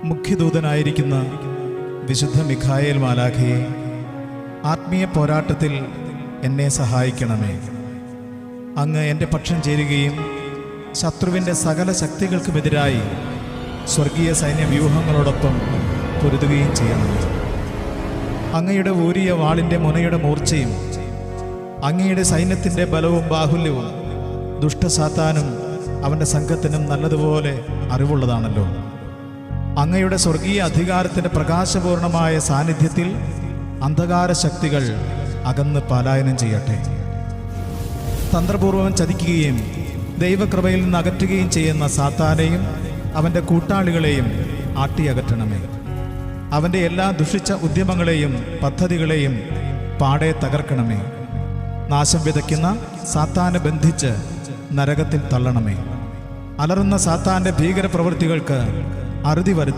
മുഖ്യദൂതനായിരിക്കുന്ന വിശുദ്ധ മിഖായേൽ മാലാഖയെ, ആത്മീയ പോരാട്ടത്തിൽ എന്നെ സഹായിക്കണമേ. അങ്ങ് എൻ്റെ പക്ഷം ചേരുകയും ശത്രുവിൻ്റെ സകല ശക്തികൾക്കുമെതിരായി സ്വർഗീയ സൈന്യവ്യൂഹങ്ങളോടൊപ്പം പൊരുതുകയും ചെയ്യണമേ. അങ്ങയുടെ ഊരിയ വാളിൻ്റെ മുനയുടെ മൂർച്ചയും അങ്ങയുടെ സൈന്യത്തിൻ്റെ ബലവും ബാഹുല്യവും ദുഷ്ടസാത്താനും അവൻ്റെ സംഘത്തിനും നല്ലതുപോലെ അറിവുള്ളതാണല്ലോ. അങ്ങയുടെ സ്വർഗീയ അധികാരത്തിൻ്റെ പ്രകാശപൂർണമായ സാന്നിധ്യത്തിൽ അന്ധകാര ശക്തികൾ അകന്ന് പലായനം ചെയ്യട്ടെ. തന്ത്രപൂർവം ചതിക്കുകയും ദൈവകൃപയിൽ നിന്ന് അകറ്റുകയും ചെയ്യുന്ന സാത്താനെയും അവൻ്റെ കൂട്ടാളികളെയും ആട്ടിയകറ്റണമേ. അവൻ്റെ എല്ലാ ദുഷിച്ച ഉദ്യമങ്ങളെയും പദ്ധതികളെയും പാടെ തകർക്കണമേ. നാശം വിതയ്ക്കുന്ന സാത്താനെ ബന്ധിച്ച് നരകത്തിൽ തള്ളണമേ. അലറുന്ന സാത്താൻ്റെ ഭീകര പ്രവൃത്തികൾക്ക് അറുതി വരുത്തണം.